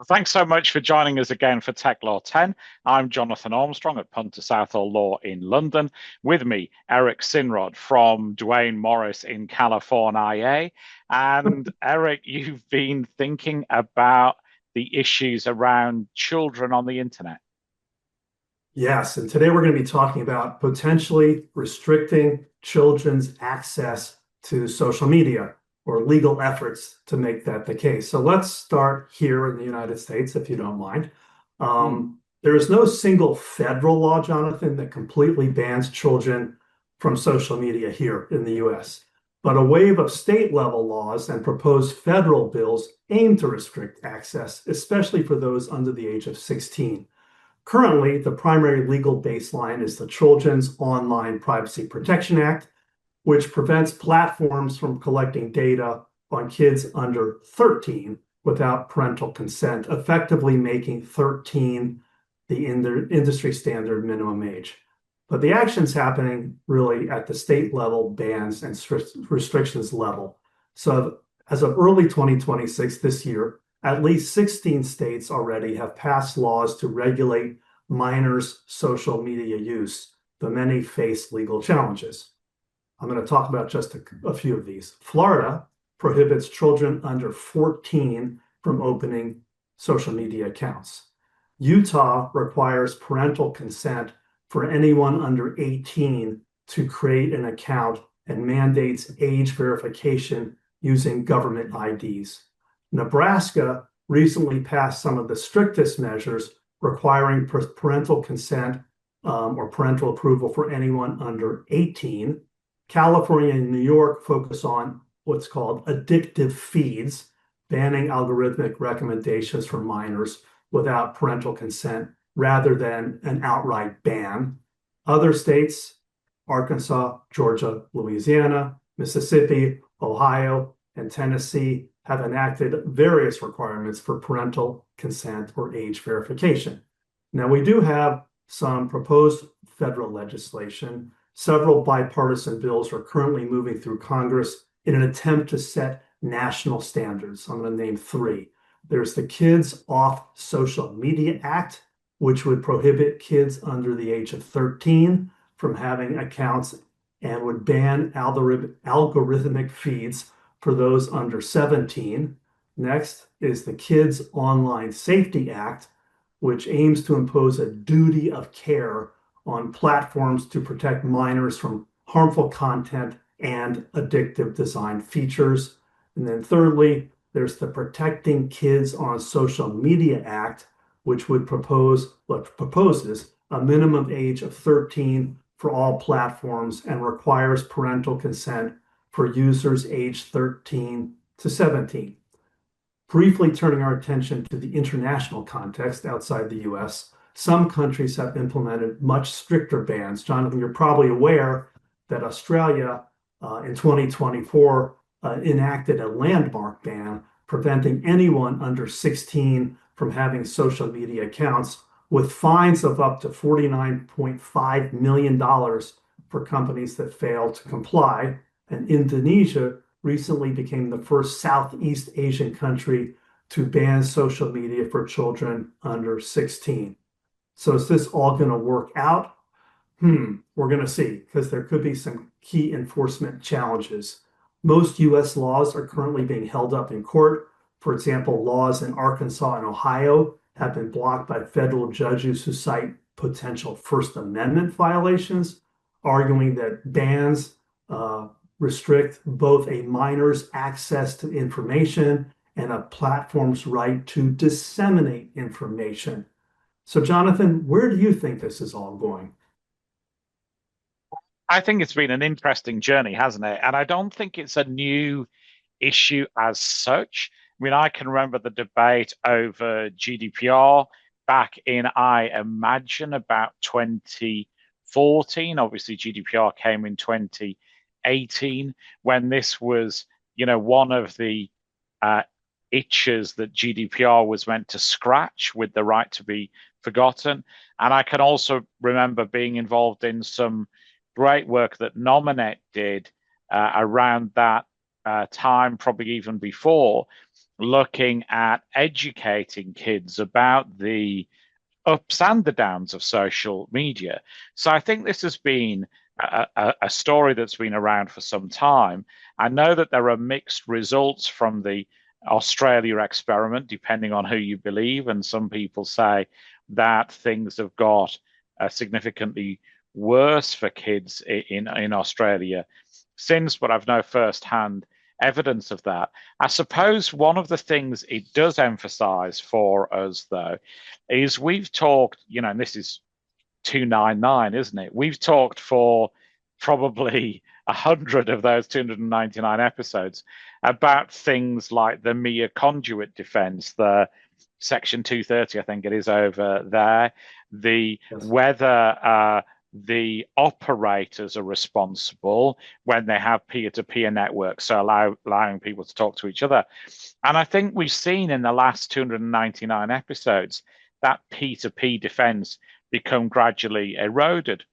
Thanks so much for joining us again for Tech Law 10. I'm Jonathan Armstrong at Punter, Southall Law in London. With me, Eric Sinrod from Duane Morris in California. And Eric, you've been thinking about the issues around children on the internet. Yes, and today we're going to be talking about potentially restricting children's access to social media or legal efforts to make that the case. So let's start here in the United States, if you don't mind. There is no single federal law, Jonathan, that completely bans children from social media here in the US. But a wave of state level laws and proposed federal bills aim to restrict access, especially for those under the age of 16. Currently, the primary legal baseline is the Children's Online Privacy Protection Act, which prevents platforms from collecting data on kids under 13 without parental consent, effectively making 13 the industry standard minimum age. But the action's happening really at the state level bans and restrictions level. So as of early 2026 this year, at least 16 states already have passed laws to regulate minors' social media use, though many face legal challenges. I'm going to talk about just a few of these. Florida prohibits children under 14 from opening social media accounts. Utah requires parental consent for anyone under 18 to create an account and mandates age verification using government IDs. Nebraska recently passed some of the strictest measures requiring parental consent or parental approval for anyone under 18. California and New York focus on what's called addictive feeds, banning algorithmic recommendations for minors without parental consent rather than an outright ban. Other states, Arkansas, Georgia, Louisiana, Mississippi, Ohio, and Tennessee, have enacted various requirements for parental consent or age verification. Now, we do have some proposed federal legislation. Several bipartisan bills are currently moving through Congress in an attempt to set national standards. I'm going to name three. There's the Kids Off Social Media Act, which would prohibit kids under the age of 13 from having accounts and would ban algorithmic feeds for those under 17. Next is the Kids Online Safety Act, which aims to impose a duty of care on platforms to protect minors from harmful content and addictive design features. And then thirdly, there's the Protecting Kids on Social Media Act, which proposes a minimum age of 13 for all platforms and requires parental consent for users aged 13 to 17. Briefly turning our attention to the international context outside the US, some countries have implemented much stricter bans. Jonathan, you're probably aware that Australia in 2024 enacted a landmark ban preventing anyone under 16 from having social media accounts, with fines of up to $49.5 million for companies that fail to comply. And Indonesia recently became the first Southeast Asian country to ban social media for children under 16. So is this all going to work out? We're going to see, because there could be some key enforcement challenges. Most US laws are currently being held up in court. For example, laws in Arkansas and Ohio have been blocked by federal judges who cite potential First Amendment violations, arguing that bans restrict both a minor's access to information and a platform's right to disseminate information. So, Jonathan, where do you think this is all going? I think it's been an interesting journey, hasn't it? And I don't think it's a new issue as such. I mean, I can remember the debate over GDPR back in, I imagine, about 2014. Obviously, GDPR came in 2018 when this was, one of the itches that GDPR was meant to scratch with the right to be forgotten. And I can also remember being involved in some great work that Nominet did around that time, probably even before, looking at educating kids about the ups and the downs of social media. So I think this has been a story that's been around for some time. I know that there are mixed results from the Australia experiment, depending on who you believe, and some people say that things have got significantly worse for kids in Australia since, but I've no first-hand evidence of that. I suppose one of the things it does emphasize for us, though, is we've talked, and this is 299, isn't it? We've talked for probably 100 of those 299 episodes about things like the mere conduit defense, the Section 230, I think it is over there, the Yes. whether the operators are responsible when they have peer-to-peer networks, so allowing people to talk to each other. And I think we've seen in the last 299 episodes that P2P defense become gradually eroded,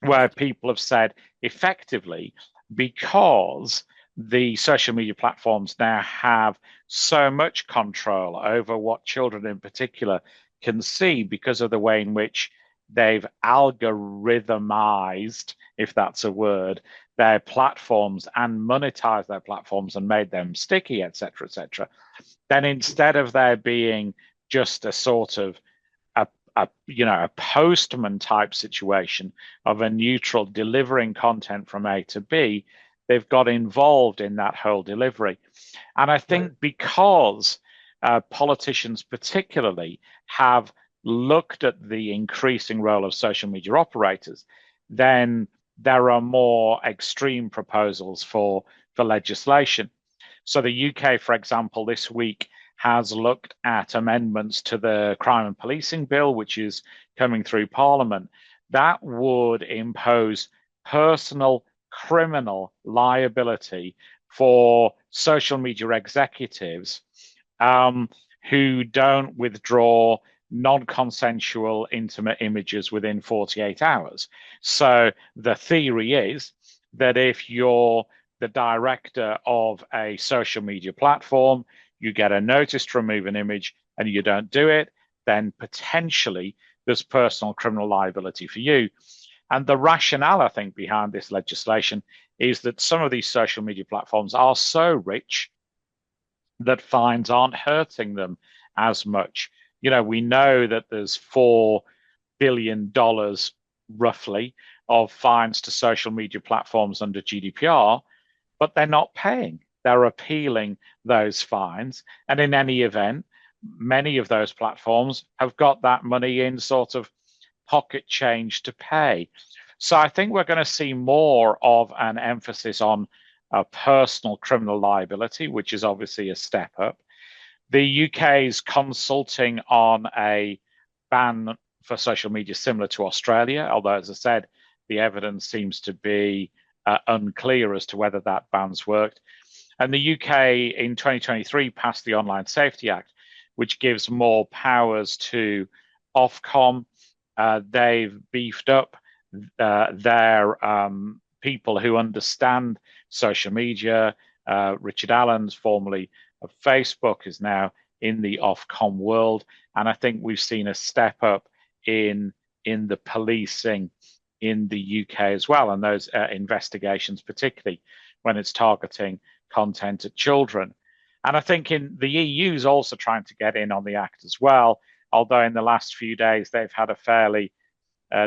where people have said effectively, because the social media platforms now have so much control over what children in particular can see because of the way in which they've algorithmized, if that's a word, their platforms and monetized their platforms and made them sticky, etc., then instead of there being just a sort of a postman type situation of a neutral delivering content from A to B, they've got involved in that whole delivery. And I think because politicians particularly have looked at the increasing role of social media operators, then there are more extreme proposals for legislation. So the UK, for example, this week has looked at amendments to the crime and policing bill, which is coming through Parliament. That would impose personal criminal liability for social media executives who don't withdraw non-consensual intimate images within 48 hours. So the theory is that if you're the director of a social media platform, you get a notice to remove an image and you don't do it, then potentially there's personal criminal liability for you. And the rationale, I think, behind this legislation is that some of these social media platforms are so rich that fines aren't hurting them as much. We know that there's $4 billion roughly of fines to social media platforms under GDPR, but they're not paying. They're appealing those fines. And in any event, many of those platforms have got that money in sort of pocket change to pay. So I think we're going to see more of an emphasis on personal criminal liability, which is obviously a step up. The UK is consulting on a ban for social media similar to Australia, although, as I said, the evidence seems to be unclear as to whether that ban's worked. And the UK in 2023 passed the Online Safety Act, which gives more powers to Ofcom. They've beefed up their people who understand social media. Richard Allen's, formerly of Facebook, is now in the Ofcom world. And I think we've seen a step up in the policing in the UK as well, and those investigations, particularly when it's targeting content at children. And I think in the EU is also trying to get in on the act as well, although in the last few days they've had a fairly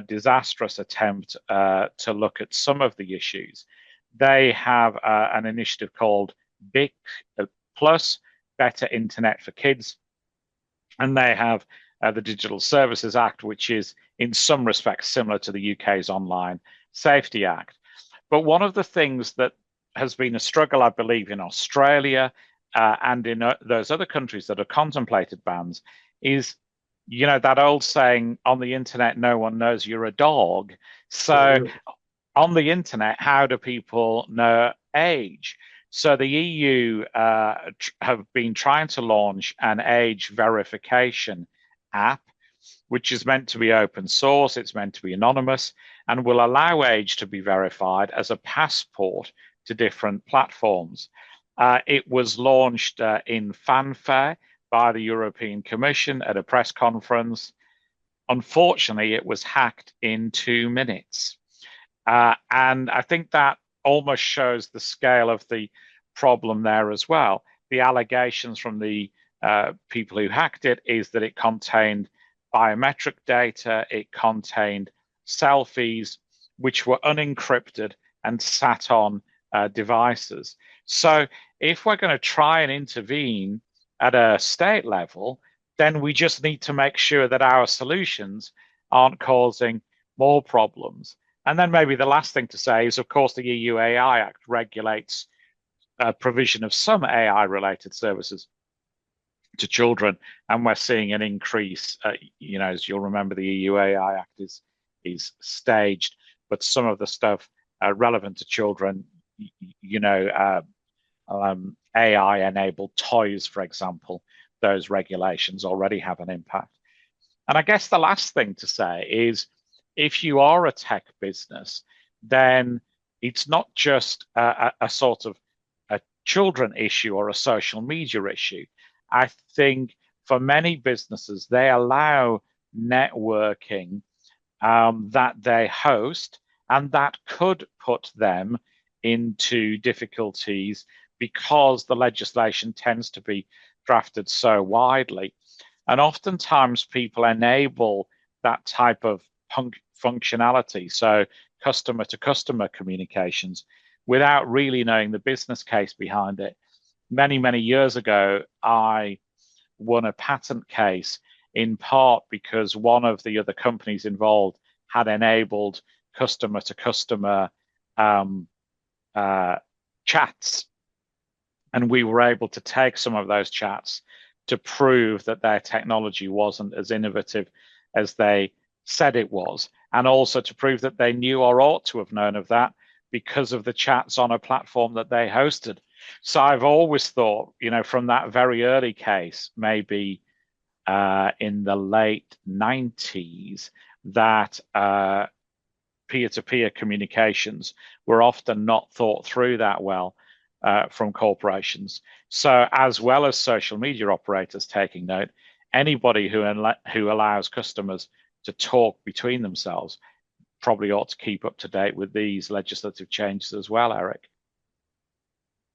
disastrous attempt to look at some of the issues. They have an initiative called BIC Plus, Better Internet for Kids, and they have the Digital Services Act, which is in some respects similar to the UK's Online Safety Act. But one of the things that has been a struggle, I believe, in Australia and in those other countries that have contemplated bans is, that old saying, on the internet, no one knows you're a dog. So on the internet, how do people know age? So the EU have been trying to launch an age verification app, which is meant to be open source. It's meant to be anonymous and will allow age to be verified as a passport to different platforms. It was launched in fanfare by the European Commission at a press conference. Unfortunately, it was hacked in 2 minutes. And I think that almost shows the scale of the problem there as well. The allegations from the people who hacked it is that it contained biometric data, it contained selfies, which were unencrypted and sat on devices. So if we're going to try and intervene at a state level, then we just need to make sure that our solutions aren't causing more problems. And then maybe the last thing to say is, of course, the EU AI Act regulates provision of some AI-related services to children, and we're seeing an increase. As you'll remember, the EU AI Act is staged, but some of the stuff relevant to children, AI-enabled toys, for example, those regulations already have an impact. And I guess the last thing to say is, if you are a tech business, then it's not just a sort of a children issue or a social media issue. I think for many businesses, they allow networking that they host, and that could put them into difficulties because the legislation tends to be drafted so widely. And oftentimes people enable that type of functionality, so customer to customer communications, without really knowing the business case behind it. Many, many years ago, I won a patent case in part because one of the other companies involved had enabled customer to customer chats. And we were able to take some of those chats to prove that their technology wasn't as innovative as they said it was, and also to prove that they knew or ought to have known of that because of the chats on a platform that they hosted. So I've always thought, from that very early case, maybe in the late 90s, that peer-to-peer communications were often not thought through that well from corporations. So as well as social media operators taking note, anybody who allows customers to talk between themselves probably ought to keep up to date with these legislative changes as well, Eric.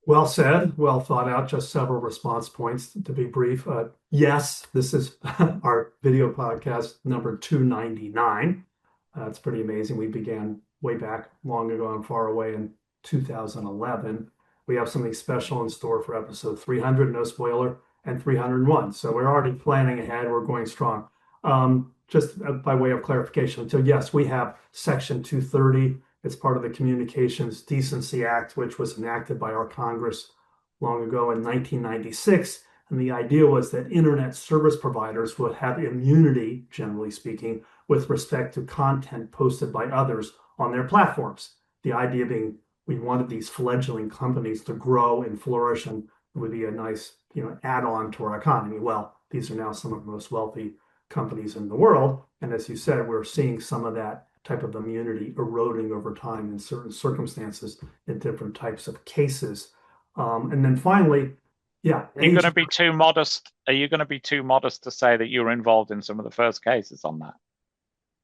Well said, well thought out. Just several response points to be brief. Yes, this is our video podcast number 299. It's pretty amazing. We began way back long ago and far away in 2011. We have something special in store for episode 300, no spoiler, and 301. So we're already planning ahead. We're going strong. Just by way of clarification, so yes, we have Section 230. It's part of the Communications Decency Act, which was enacted by our Congress long ago in 1996. And the idea was that internet service providers would have immunity, generally speaking, with respect to content posted by others on their platforms. The idea being we wanted these fledgling companies to grow and flourish, and it would be a nice, add-on to our economy. Well, these are now some of the most wealthy companies in the world. And as you said, we're seeing some of that type of immunity eroding over time in certain circumstances in different types of cases. And then finally, yeah. Are you going to be too modest? Are you going to be too modest to say that you were involved in some of the first cases on that?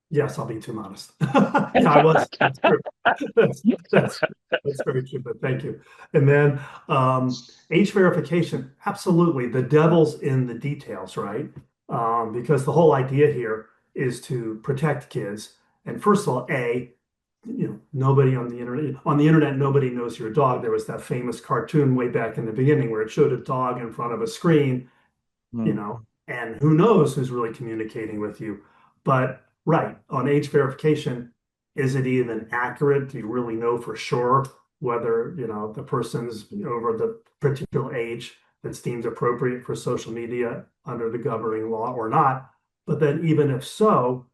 Yes, I'll be too modest. Yeah, I was. That's true. That's very true, but thank you. And then age verification, absolutely. The devil's in the details, right? Because the whole idea here is to protect kids. And first of all, nobody on the internet, nobody knows your dog. There was that famous cartoon way back in the beginning where it showed a dog in front of a screen, and who knows who's really communicating with you. But right, on age verification, is it even accurate? Do you really know for sure whether, the person's over the particular age that's deemed appropriate for social media under the governing law or not? But then even if so,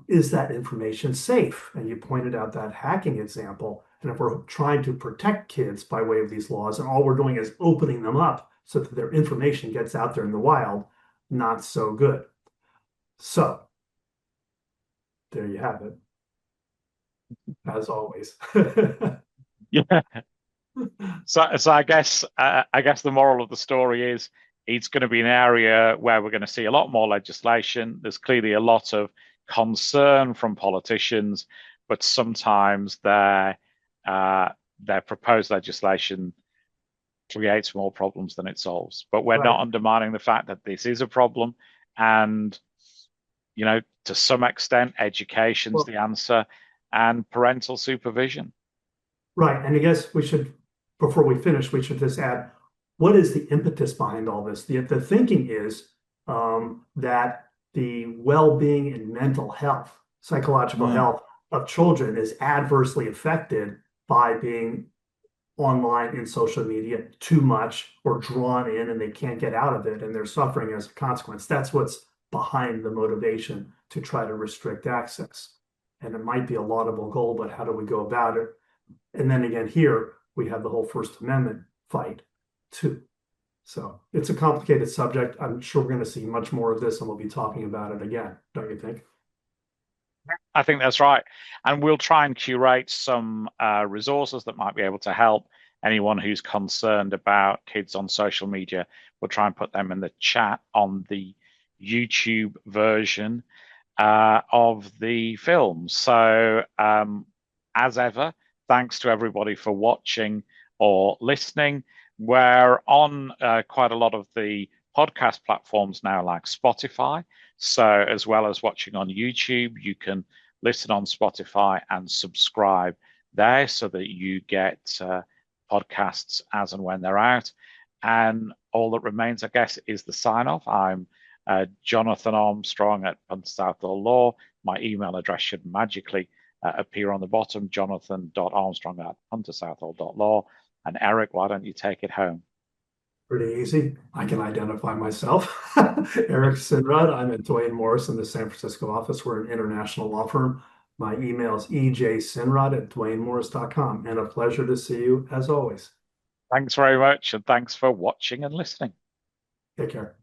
is that information safe? And you pointed out that hacking example. And if we're trying to protect kids by way of these laws, and all we're doing is opening them up so that their information gets out there in the wild, not so good. So there you have it, as always. Yeah. So I guess the moral of the story is it's going to be an area where we're going to see a lot more legislation. There's clearly a lot of concern from politicians, but sometimes their proposed legislation creates more problems than it solves. But we're Right. not undermining the fact that this is a problem, and to some extent, education's Well, the answer, and parental supervision. right. And I guess we should, before we finish, we should just add, what is the impetus behind all this? The thinking is that the well-being and mental health, psychological Mm. health of children is adversely affected by being online in social media too much or drawn in and they can't get out of it and they're suffering as a consequence. That's what's behind the motivation to try to restrict access. And it might be a laudable goal, but how do we go about it? And then again, here we have the whole First Amendment fight too. So it's a complicated subject. I'm sure we're going to see much more of this and we'll be talking about it again, don't you think? I think that's right. And we'll try and curate some resources that might be able to help anyone who's concerned about kids on social media. We'll try and put them in the chat on the YouTube version of the film. So, as ever, thanks to everybody for watching or listening. We're on quite a lot of the podcast platforms now, like Spotify. So, as well as watching on YouTube, you can listen on Spotify and subscribe there so that you get podcasts as and when they're out. And all that remains, I guess, is the sign off. I'm Jonathan Armstrong at Punter Southall Law. My email address should magically appear on the bottom, jonathan.armstrong at puntersouthall.law. And Eric, why don't you take it home? Pretty easy. I can identify myself. Eric Sinrod. I'm at Duane Morris in the San Francisco office. We're an international law firm. My email is ejsinrod@duanemorris.com. And a pleasure to see you as always. Thanks very much, and thanks for watching and listening. Take care.